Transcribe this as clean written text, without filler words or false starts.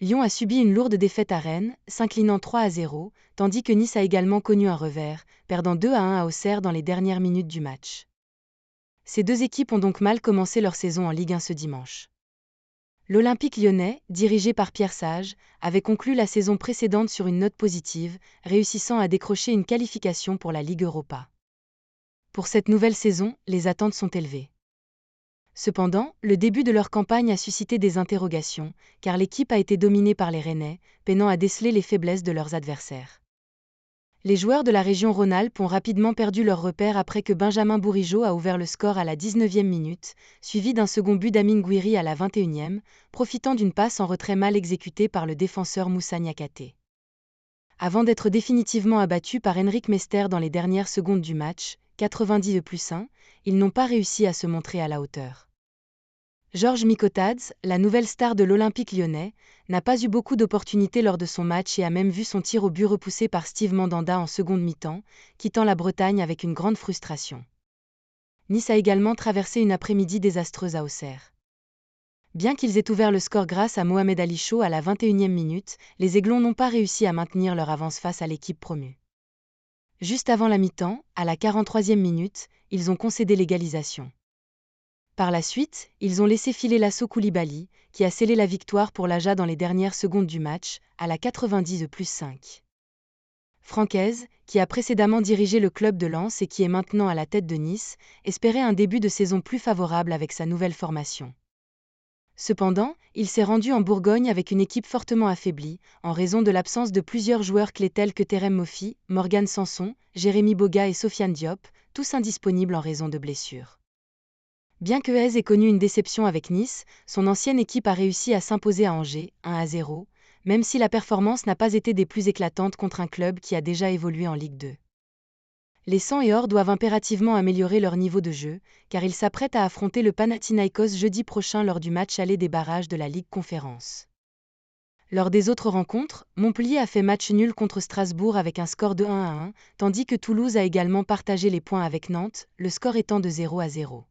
Lyon a subi une lourde défaite à Rennes, s'inclinant 3-0, tandis que Nice a également connu un revers, perdant 2-1 à Auxerre dans les dernières minutes du match. Ces deux équipes ont donc mal commencé leur saison en Ligue 1 ce dimanche. L'Olympique lyonnais, dirigé par Pierre Sage, avait conclu la saison précédente sur une note positive, réussissant à décrocher une qualification pour la Ligue Europa. Pour cette nouvelle saison, les attentes sont élevées. Cependant, le début de leur campagne a suscité des interrogations, car l'équipe a été dominée par les Rennais, peinant à déceler les faiblesses de leurs adversaires. Les joueurs de la région Rhône-Alpes ont rapidement perdu leurs repères après que Benjamin Bourigeaud a ouvert le score à la 19e minute, suivi d'un second but d'Amine Gouiri à la 21e, profitant d'une passe en retrait mal exécutée par le défenseur Moussa Niakhaté. Avant d'être définitivement abattus par Henrik Mester dans les dernières secondes du match, 90+1, ils n'ont pas réussi à se montrer à la hauteur. Georges Mikotadze, la nouvelle star de l'Olympique lyonnais, n'a pas eu beaucoup d'opportunités lors de son match et a même vu son tir au but repoussé par Steve Mandanda en seconde mi-temps, quittant la Bretagne avec une grande frustration. Nice a également traversé une après-midi désastreuse à Auxerre. Bien qu'ils aient ouvert le score grâce à Mohamed Ali Chaud à la 21e minute, les Aiglons n'ont pas réussi à maintenir leur avance face à l'équipe promue. Juste avant la mi-temps, à la 43e minute, ils ont concédé l'égalisation. Par la suite, ils ont laissé filer Lasso Koulibaly, qui a scellé la victoire pour l'Aja dans les dernières secondes du match, à la 90+5. Francaise, qui a précédemment dirigé le club de Lens et qui est maintenant à la tête de Nice, espérait un début de saison plus favorable avec sa nouvelle formation. Cependant, il s'est rendu en Bourgogne avec une équipe fortement affaiblie, en raison de l'absence de plusieurs joueurs clés tels que Terem Moffi, Morgan Sanson, Jérémy Boga et Sofiane Diop, tous indisponibles en raison de blessures. Bien que Hez ait connu une déception avec Nice, son ancienne équipe a réussi à s'imposer à Angers, 1-0, même si la performance n'a pas été des plus éclatantes contre un club qui a déjà évolué en Ligue 2. Les Sang et Or doivent impérativement améliorer leur niveau de jeu, car ils s'apprêtent à affronter le Panathinaïkos jeudi prochain lors du match aller des barrages de la Ligue Conférence. Lors des autres rencontres, Montpellier a fait match nul contre Strasbourg avec un score de 1-1, tandis que Toulouse a également partagé les points avec Nantes, le score étant de 0-0.